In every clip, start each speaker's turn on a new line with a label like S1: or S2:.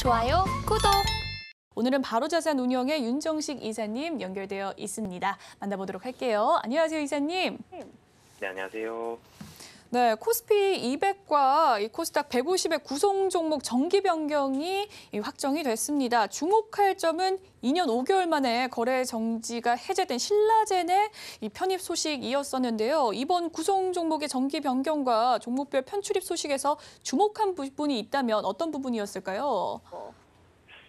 S1: 좋아요, 구독! 오늘은 바로자산운용의 윤정식 이사님 연결되어 있습니다. 만나보도록 할게요. 안녕하세요, 이사님.
S2: 네, 안녕하세요.
S1: 네, 코스피 200과 이 코스닥 150의 구성 종목 정기 변경이 확정이 됐습니다. 주목할 점은 2년 5개월 만에 거래 정지가 해제된 신라젠의 이 편입 소식이었었는데요. 이번 구성 종목의 정기 변경과 종목별 편출입 소식에서 주목한 부분이 있다면 어떤 부분이었을까요?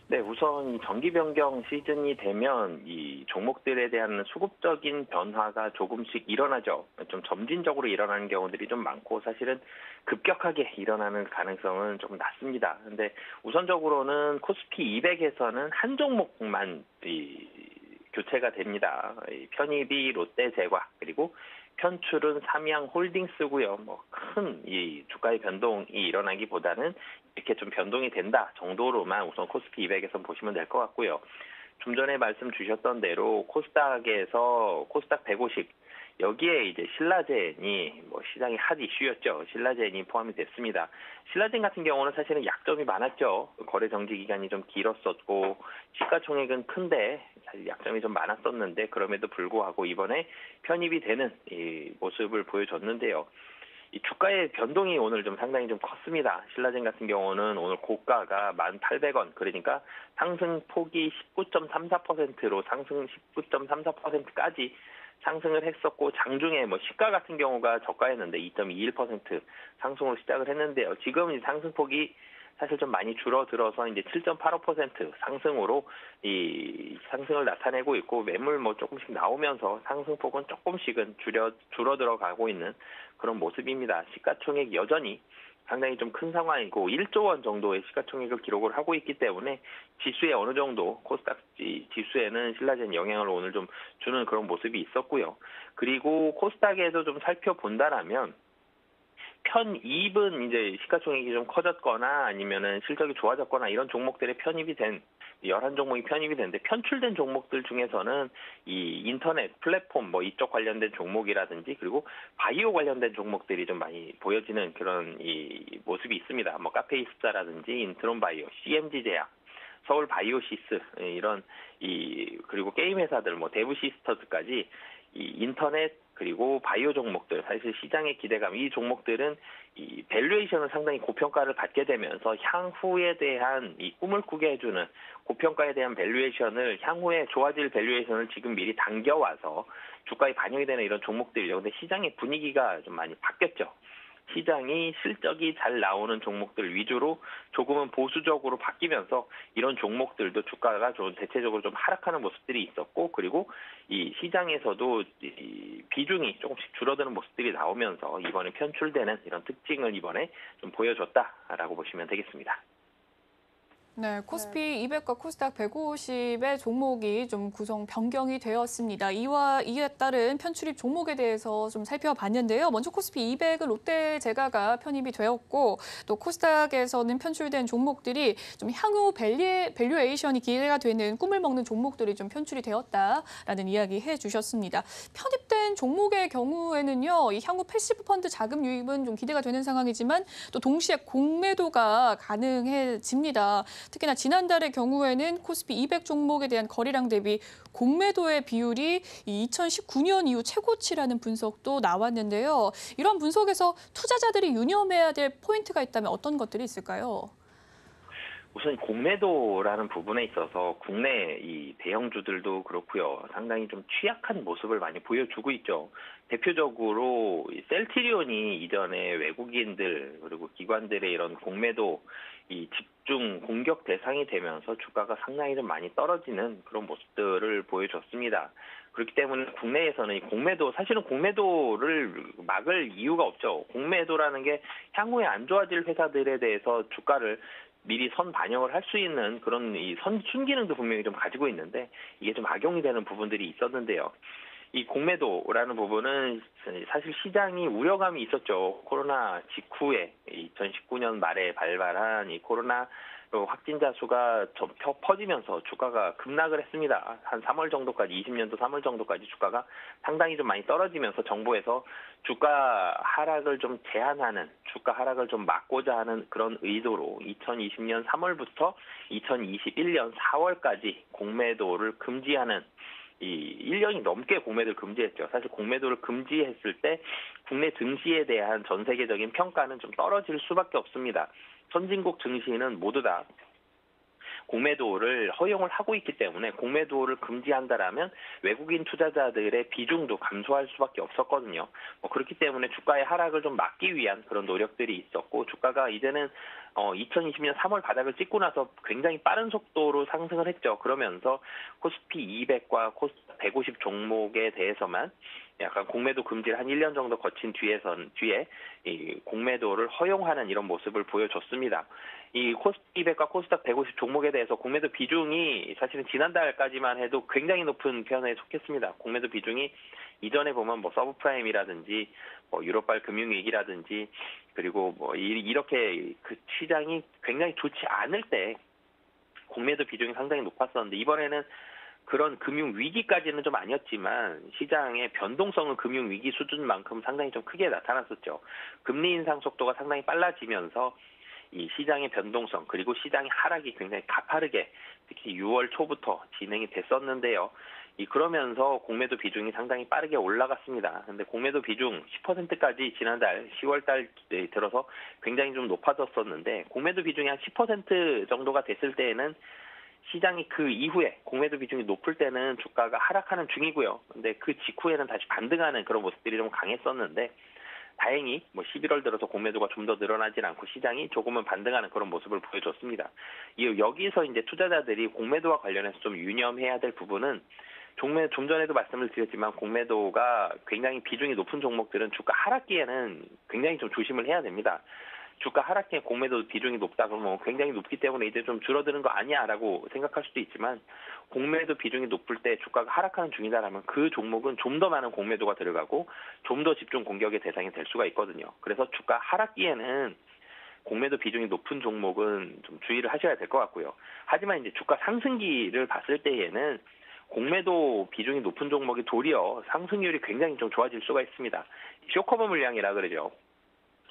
S2: 네, 우선 정기 변경 시즌이 되면 이 종목들에 대한 수급적인 변화가 조금씩 일어나죠. 좀 점진적으로 일어나는 경우들이 좀 많고 사실은 급격하게 일어나는 가능성은 좀 낮습니다. 근데 우선적으로는 코스피 200에서는 한 종목만 교체가 됩니다. 편입이 롯데제과 그리고 편출은 삼양홀딩스고요. 큰 이 주가의 변동이 일어나기보다는 이렇게 좀 변동이 된다 정도로만 우선 코스피 200에서 보시면 될 것 같고요. 좀 전에 말씀 주셨던 대로 코스닥에서 코스닥 150 여기에 이제 신라젠이 시장의 핫 이슈였죠. 신라젠이 포함이 됐습니다. 신라젠 같은 경우는 사실은 약점이 많았죠. 거래 정지 기간이 좀 길었었고 시가총액은 큰데 사실 약점이 좀 많았었는데 그럼에도 불구하고 이번에 편입이 되는 이 모습을 보여줬는데요. 이 주가의 변동이 오늘 좀 상당히 좀 컸습니다. 신라젠 같은 경우는 오늘 고가가 1,800원, 그러니까 상승폭이 19.34%로 상승 19.34%까지 상승을 했었고 장중에 시가 같은 경우가 저가였는데 2.21% 상승으로 시작을 했는데요. 지금 이 상승폭이 사실 좀 많이 줄어들어서 이제 7.85% 상승으로 이 상승을 나타내고 있고 매물 조금씩 나오면서 상승폭은 조금씩은 줄어들어 가고 있는 그런 모습입니다. 시가총액 여전히 상당히 좀 큰 상황이고 1조 원 정도의 시가총액을 기록을 하고 있기 때문에 지수에 어느 정도 코스닥 지수에는 신라젠 영향을 오늘 좀 주는 그런 모습이 있었고요. 그리고 코스닥에도 좀 살펴본다라면 편입은 이제 시가총액이 좀 커졌거나 아니면은 실적이 좋아졌거나 이런 종목들의 편입이 된 11종목이 편입이 됐는데 편출된 종목들 중에서는 이 인터넷 플랫폼 이쪽 관련된 종목이라든지 그리고 바이오 관련된 종목들이 좀 많이 보여지는 그런 이 모습이 있습니다. 카페이습자라든지 인트론바이오, CMG제약, 서울바이오시스 이런 그리고 게임 회사들 데브시스터즈까지 이 인터넷 그리고 바이오 종목들 사실 시장의 기대감 이 종목들은 이 밸류에이션을 상당히 고평가를 받게 되면서 향후에 대한 이 꿈을 꾸게 해주는 고평가에 대한 밸류에이션을 향후에 좋아질 밸류에이션을 지금 미리 당겨와서 주가에 반영이 되는 이런 종목들이죠. 근데 시장의 분위기가 좀 많이 바뀌었죠. 시장이 실적이 잘 나오는 종목들 위주로 조금은 보수적으로 바뀌면서 이런 종목들도 주가가 좀 대체적으로 좀 하락하는 모습들이 있었고 그리고 이 시장에서도 이 비중이 조금씩 줄어드는 모습들이 나오면서 이번에 편출되는 이런 특징을 이번에 좀 보여줬다라고 보시면 되겠습니다.
S1: 네, 코스피 200과 코스닥 150의 종목이 좀 구성 변경이 되었습니다. 이에 따른 편출입 종목에 대해서 좀 살펴봤는데요. 먼저 코스피 200은 롯데제과가 편입이 되었고 또 코스닥에서는 편출된 종목들이 좀 향후 밸류에이션이 기대가 되는 꿈을 먹는 종목들이 좀 편출이 되었다라는 이야기 해주셨습니다. 편입된 종목의 경우에는요, 이 향후 패시브 펀드 자금 유입은 좀 기대가 되는 상황이지만 또 동시에 공매도가 가능해집니다. 특히나 지난달의 경우에는 코스피 200 종목에 대한 거래량 대비 공매도의 비율이 2019년 이후 최고치라는 분석도 나왔는데요. 이런 분석에서 투자자들이 유념해야 될 포인트가 있다면 어떤 것들이 있을까요?
S2: 우선 공매도라는 부분에 있어서 국내 이 대형주들도 그렇고요. 상당히 좀 취약한 모습을 많이 보여주고 있죠. 대표적으로 셀트리온이 이전에 외국인들 그리고 기관들의 이런 공매도 이 집중 공격 대상이 되면서 주가가 상당히 좀 많이 떨어지는 그런 모습들을 보여줬습니다. 그렇기 때문에 국내에서는 이 공매도 사실은 공매도를 막을 이유가 없죠. 공매도라는 게 향후에 안 좋아질 회사들에 대해서 주가를 미리 선 반영을 할 수 있는 그런 이 순기능도 분명히 좀 가지고 있는데 이게 좀 악용이 되는 부분들이 있었는데요. 이 공매도라는 부분은 사실 시장이 우려감이 있었죠. 코로나 직후에 2019년 말에 발발한 이 코로나 또 확진자 수가 좀 퍼지면서 주가가 급락을 했습니다. 한 3월 정도까지 20년도 3월 정도까지 주가가 상당히 좀 많이 떨어지면서 정부에서 주가 하락을 좀 제한하는, 주가 하락을 좀 막고자 하는 그런 의도로 2020년 3월부터 2021년 4월까지 공매도를 금지하는, 이 1년이 넘게 공매도를 금지했죠. 사실 공매도를 금지했을 때 국내 증시에 대한 전 세계적인 평가는 좀 떨어질 수밖에 없습니다. 선진국 증시는 모두 다 공매도를 허용을 하고 있기 때문에 공매도를 금지한다라면 외국인 투자자들의 비중도 감소할 수밖에 없었거든요. 그렇기 때문에 주가의 하락을 좀 막기 위한 그런 노력들이 있었고, 주가가 이제는 2020년 3월 바닥을 찍고 나서 굉장히 빠른 속도로 상승을 했죠. 그러면서 코스피 200과 코스닥 150 종목에 대해서만 약간 공매도 금지를 한 1년 정도 거친 뒤에 이 공매도를 허용하는 이런 모습을 보여줬습니다. 이 코스피 200과 코스닥 150 종목에 대해서 공매도 비중이 사실은 지난달까지만 해도 굉장히 높은 편에 속했습니다. 공매도 비중이 이전에 보면 서브프라임이라든지 유럽발 금융위기라든지, 그리고 이렇게 그 시장이 굉장히 좋지 않을 때 공매도 비중이 상당히 높았었는데, 이번에는 그런 금융 위기까지는 좀 아니었지만 시장의 변동성은 금융 위기 수준만큼 상당히 좀 크게 나타났었죠. 금리 인상 속도가 상당히 빨라지면서 이 시장의 변동성, 그리고 시장의 하락이 굉장히 가파르게 특히 6월 초부터 진행이 됐었는데요. 그러면서 공매도 비중이 상당히 빠르게 올라갔습니다. 근데 공매도 비중 10%까지 지난달 10월달 들어서 굉장히 좀 높아졌었는데, 공매도 비중이 한 10% 정도가 됐을 때에는 시장이 그 이후에 공매도 비중이 높을 때는 주가가 하락하는 중이고요. 근데 그 직후에는 다시 반등하는 그런 모습들이 좀 강했었는데, 다행히 11월 들어서 공매도가 좀 더 늘어나진 않고 시장이 조금은 반등하는 그런 모습을 보여줬습니다. 여기서 이제 투자자들이 공매도와 관련해서 좀 유념해야 될 부분은, 좀 전에도 말씀을 드렸지만 공매도가 굉장히 비중이 높은 종목들은 주가 하락기에는 굉장히 좀 조심을 해야 됩니다. 주가 하락기에 공매도 비중이 높다 그러면 굉장히 높기 때문에 이제 좀 줄어드는 거 아니야라고 생각할 수도 있지만, 공매도 비중이 높을 때 주가가 하락하는 중이다라면 그 종목은 좀 더 많은 공매도가 들어가고 좀 더 집중 공격의 대상이 될 수가 있거든요. 그래서 주가 하락기에는 공매도 비중이 높은 종목은 좀 주의를 하셔야 될 것 같고요. 하지만 이제 주가 상승기를 봤을 때에는 공매도 비중이 높은 종목이 도리어 상승률이 굉장히 좀 좋아질 수가 있습니다. 쇼커버 물량이라 그러죠.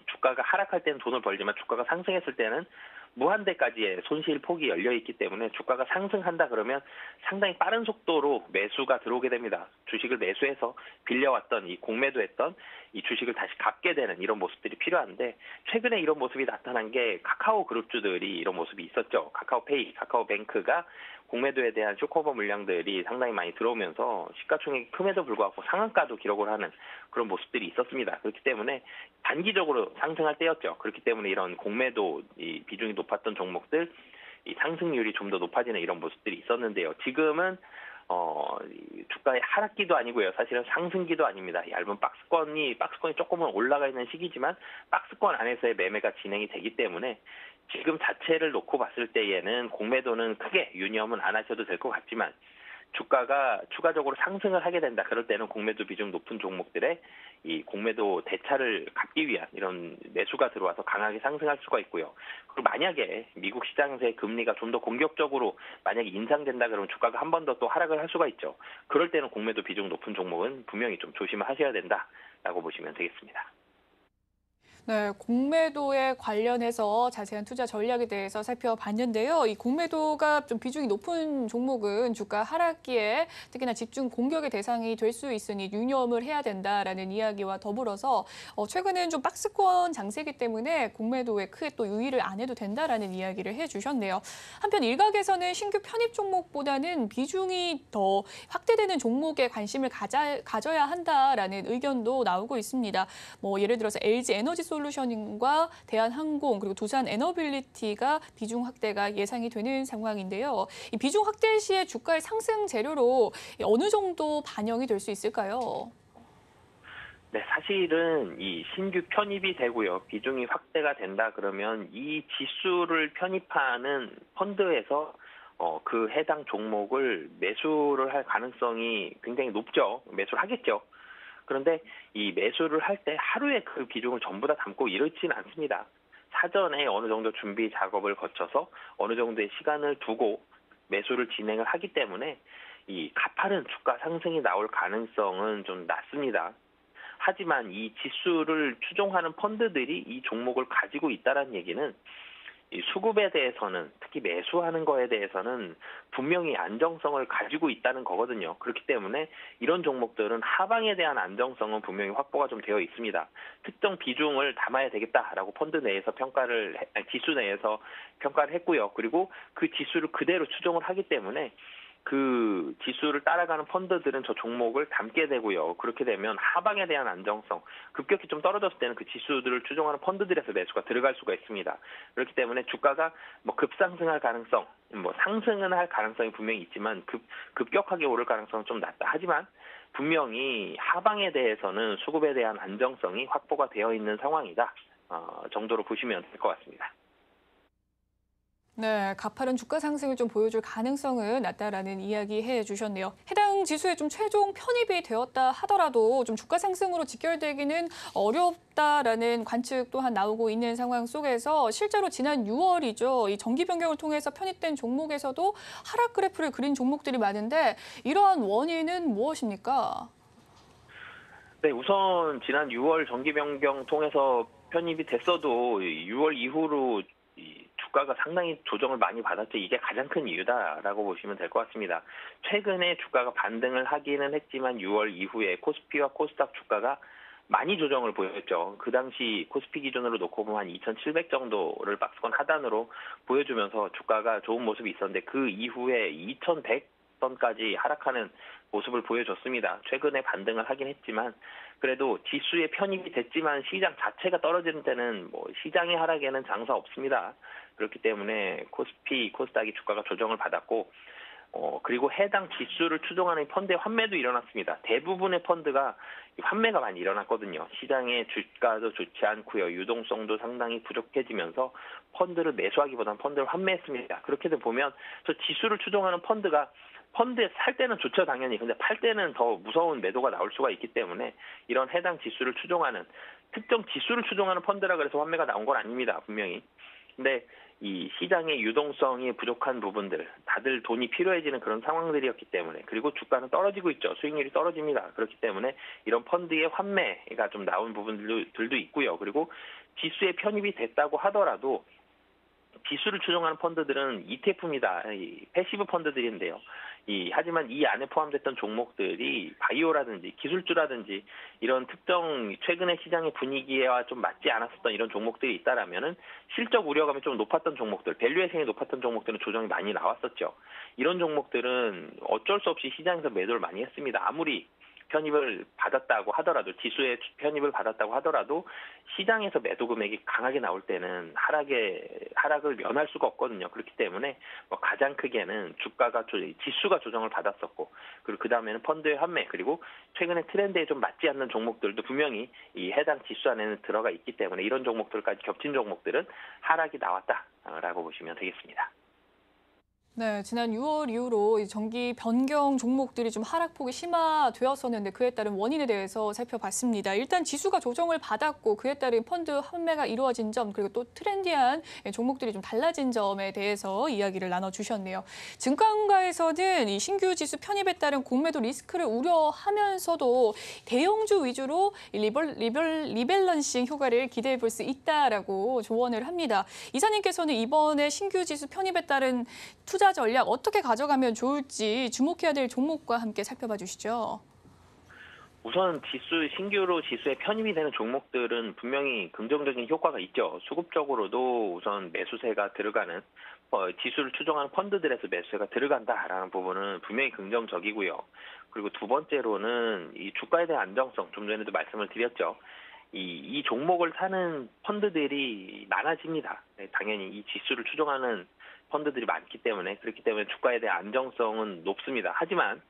S2: 주가가 하락할 때는 돈을 벌지만 주가가 상승했을 때는 무한대까지의 손실 폭이 열려 있기 때문에 주가가 상승한다 그러면 상당히 빠른 속도로 매수가 들어오게 됩니다. 주식을 매수해서 빌려왔던 이 공매도했던 이 주식을 다시 갚게 되는 이런 모습들이 필요한데, 최근에 이런 모습이 나타난 게 카카오 그룹주들이 이런 모습이 있었죠. 카카오페이, 카카오뱅크가 공매도에 대한 쇼커버 물량들이 상당히 많이 들어오면서 시가총액이 큼에도 불구하고 상한가도 기록을 하는 그런 모습들이 있었습니다. 그렇기 때문에 단기적으로 상승할 때였죠. 그렇기 때문에 이런 공매도 이 비중이 높았던 종목들 이 상승률이 좀 더 높아지는 이런 모습들이 있었는데요. 지금은 주가의 하락기도 아니고요. 사실은 상승기도 아닙니다. 얇은 박스권이 조금은 올라가 있는 시기지만 박스권 안에서의 매매가 진행이 되기 때문에 지금 자체를 놓고 봤을 때에는 공매도는 크게 유념은 안 하셔도 될 것 같지만, 주가가 추가적으로 상승을 하게 된다. 그럴 때는 공매도 비중 높은 종목들의 이 공매도 대차를 갚기 위한 이런 매수가 들어와서 강하게 상승할 수가 있고요. 그리고 만약에 미국 시장에서의 금리가 좀 더 공격적으로 만약에 인상된다 그러면 주가가 한 번 더 또 하락을 할 수가 있죠. 그럴 때는 공매도 비중 높은 종목은 분명히 좀 조심을 하셔야 된다라고 보시면 되겠습니다.
S1: 네, 공매도에 관련해서 자세한 투자 전략에 대해서 살펴봤는데요. 이 공매도가 좀 비중이 높은 종목은 주가 하락기에 특히나 집중 공격의 대상이 될 수 있으니 유념을 해야 된다라는 이야기와 더불어서 최근엔 좀 박스권 장세기 때문에 공매도에 크게 또 유의를 안 해도 된다라는 이야기를 해주셨네요. 한편 일각에서는 신규 편입 종목보다는 비중이 더 확대되는 종목에 관심을 가져야 한다라는 의견도 나오고 있습니다. 예를 들어서 LG 에너지 솔루션과 대한항공 그리고 두산 에너빌리티가 비중 확대가 예상이 되는 상황인데요. 이 비중 확대 시에 주가의 상승 재료로 어느 정도 반영이 될 수 있을까요?
S2: 네, 사실은 이 신규 편입이 되고요. 비중이 확대가 된다 그러면 이 지수를 편입하는 펀드에서 그 해당 종목을 매수를 할 가능성이 굉장히 높죠. 매수를 하겠죠. 그런데 이 매수를 할 때 하루에 그 비중을 전부 다 담고 이렇지는 않습니다. 사전에 어느 정도 준비 작업을 거쳐서 어느 정도의 시간을 두고 매수를 진행을 하기 때문에 이 가파른 주가 상승이 나올 가능성은 좀 낮습니다. 하지만 이 지수를 추종하는 펀드들이 이 종목을 가지고 있다는 얘기는 이 수급에 대해서는, 특히 매수하는 거에 대해서는 분명히 안정성을 가지고 있다는 거거든요. 그렇기 때문에 이런 종목들은 하방에 대한 안정성은 분명히 확보가 좀 되어 있습니다. 특정 비중을 담아야 되겠다라고 펀드 내에서 지수 내에서 평가를 했고요. 그리고 그 지수를 그대로 추종을 하기 때문에 그 지수를 따라가는 펀드들은 저 종목을 담게 되고요. 그렇게 되면 하방에 대한 안정성, 급격히 좀 떨어졌을 때는 그 지수들을 추종하는 펀드들에서 매수가 들어갈 수가 있습니다. 그렇기 때문에 주가가 뭐 급상승할 가능성, 뭐 상승은 할 가능성이 분명히 있지만 급격하게 오를 가능성은 좀 낮다. 하지만 분명히 하방에 대해서는 수급에 대한 안정성이 확보가 되어 있는 상황이다. 정도로 보시면 될 것 같습니다.
S1: 네, 가파른 주가 상승을 좀 보여줄 가능성은 낮다라는 이야기 해주셨네요. 해당 지수에 좀 최종 편입이 되었다 하더라도 좀 주가 상승으로 직결되기는 어렵다라는 관측 또한 나오고 있는 상황 속에서 실제로 지난 6월이죠. 이 정기 변경을 통해서 편입된 종목에서도 하락 그래프를 그린 종목들이 많은데 이러한 원인은 무엇입니까?
S2: 네, 우선 지난 6월 정기 변경 통해서 편입이 됐어도 6월 이후로 이 주가가 상당히 조정을 많이 받았죠. 이게 가장 큰 이유다라고 보시면 될 것 같습니다. 최근에 주가가 반등을 하기는 했지만 6월 이후에 코스피와 코스닥 주가가 많이 조정을 보였죠. 그 당시 코스피 기준으로 놓고 보면 한 2,700 정도를 박스권 하단으로 보여주면서 주가가 좋은 모습이 있었는데 그 이후에 2,100선까지 하락하는 모습을 보여줬습니다. 최근에 반등을 하긴 했지만 그래도 지수에 편입이 됐지만 시장 자체가 떨어지는 때는 뭐 시장의 하락에는 장사 없습니다. 그렇기 때문에 코스피, 코스닥이 주가가 조정을 받았고 그리고 해당 지수를 추종하는 펀드의 환매도 일어났습니다. 대부분의 펀드가 환매가 많이 일어났거든요. 시장의 주가도 좋지 않고요. 유동성도 상당히 부족해지면서 펀드를 매수하기보다는 펀드를 환매했습니다. 그렇게 보면 저 지수를 추종하는 펀드에 살 때는 좋죠, 당연히. 근데 팔 때는 더 무서운 매도가 나올 수가 있기 때문에 이런 해당 지수를 추종하는, 특정 지수를 추종하는 펀드라 그래서 환매가 나온 건 아닙니다, 분명히. 근데 이 시장의 유동성이 부족한 부분들, 다들 돈이 필요해지는 그런 상황들이었기 때문에, 그리고 주가는 떨어지고 있죠. 수익률이 떨어집니다. 그렇기 때문에 이런 펀드의 환매가 좀 나온 부분들도 있고요. 그리고 지수에 편입이 됐다고 하더라도 지수를 추종하는 펀드들은 ETF입니다. 이 패시브 펀드들인데요. 하지만 이 안에 포함됐던 종목들이 바이오라든지 기술주라든지 이런 특정 최근의 시장의 분위기와 좀 맞지 않았었던 이런 종목들이 있다라면은 실적 우려감이 좀 높았던 종목들, 밸류에이션이 높았던 종목들은 조정이 많이 나왔었죠. 이런 종목들은 어쩔 수 없이 시장에서 매도를 많이 했습니다. 아무리 편입을 받았다고 하더라도, 지수에 편입을 받았다고 하더라도 시장에서 매도 금액이 강하게 나올 때는 하락을 면할 수가 없거든요. 그렇기 때문에 가장 크게는 지수가 조정을 받았었고, 그리고 그 다음에는 펀드의 환매, 그리고 최근에 트렌드에 좀 맞지 않는 종목들도 분명히 이 해당 지수 안에는 들어가 있기 때문에 이런 종목들까지 겹친 종목들은 하락이 나왔다라고 보시면 되겠습니다.
S1: 네, 지난 6월 이후로 이 정기 변경 종목들이 좀 하락폭이 심화되었었는데 그에 따른 원인에 대해서 살펴봤습니다. 일단 지수가 조정을 받았고 그에 따른 펀드 환매가 이루어진 점, 그리고 또 트렌디한 종목들이 좀 달라진 점에 대해서 이야기를 나눠주셨네요. 증권가에서는 이 신규 지수 편입에 따른 공매도 리스크를 우려하면서도 대형주 위주로 리밸런싱 효과를 기대해 볼 수 있다라고 조언을 합니다. 이사님께서는 이번에 신규 지수 편입에 따른 투자 전략 어떻게 가져가면 좋을지 주목해야 될 종목과 함께 살펴봐 주시죠.
S2: 우선 신규로 지수에 편입이 되는 종목들은 분명히 긍정적인 효과가 있죠. 수급적으로도 우선 매수세가 들어가는, 지수를 추종하는 펀드들에서 매수세가 들어간다라는 부분은 분명히 긍정적이고요. 그리고 두 번째로는 이 주가에 대한 안정성, 좀 전에도 말씀을 드렸죠. 이 종목을 사는 펀드들이 많아집니다. 네, 당연히 이 지수를 추종하는 펀드들이 많기 때문에, 그렇기 때문에 주가에 대한 안정성은 높습니다. 하지만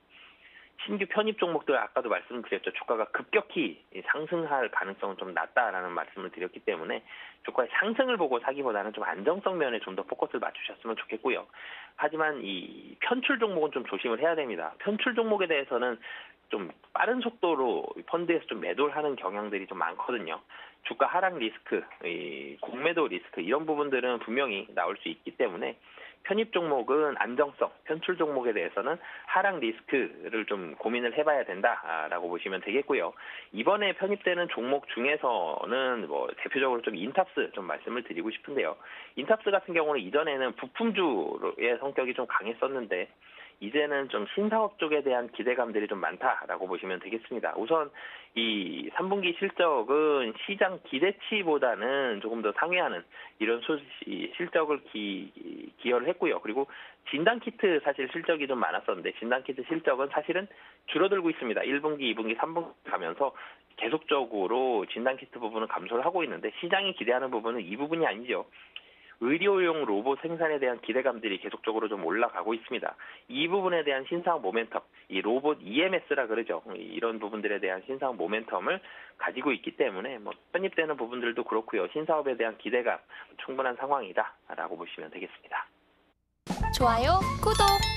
S2: 신규 편입 종목들 아까도 말씀드렸죠. 주가가 급격히 상승할 가능성은 좀 낮다라는 말씀을 드렸기 때문에 주가의 상승을 보고 사기보다는 좀 안정성 면에 좀 더 포커스를 맞추셨으면 좋겠고요. 하지만 이 편출 종목은 좀 조심을 해야 됩니다. 편출 종목에 대해서는 좀 빠른 속도로 펀드에서 좀 매도를 하는 경향들이 좀 많거든요. 주가 하락 리스크, 이 공매도 리스크 이런 부분들은 분명히 나올 수 있기 때문에 편입 종목은 안정성, 편출 종목에 대해서는 하락 리스크를 좀 고민을 해봐야 된다라고 보시면 되겠고요. 이번에 편입되는 종목 중에서는 뭐 대표적으로 좀 인탑스 좀 말씀을 드리고 싶은데요. 인탑스 같은 경우는 이전에는 부품주의 성격이 좀 강했었는데 이제는 좀 신사업 쪽에 대한 기대감들이 좀 많다라고 보시면 되겠습니다. 우선 이 3분기 실적은 시장 기대치보다는 조금 더 상회하는 이런 실적을 기여를 했고요. 그리고 진단키트 사실 실적이 좀 많았었는데 진단키트 실적은 사실은 줄어들고 있습니다. 1분기, 2분기, 3분기 가면서 계속적으로 진단키트 부분은 감소를 하고 있는데 시장이 기대하는 부분은 이 부분이 아니죠. 의료용 로봇 생산에 대한 기대감들이 계속적으로 좀 올라가고 있습니다. 이 부분에 대한 신사업 모멘텀, 이 로봇 EMS라 그러죠. 이런 부분들에 대한 신사업 모멘텀을 가지고 있기 때문에 뭐 편입되는 부분들도 그렇고요. 신사업에 대한 기대감 충분한 상황이다라고 보시면 되겠습니다.
S3: 좋아요, 구독!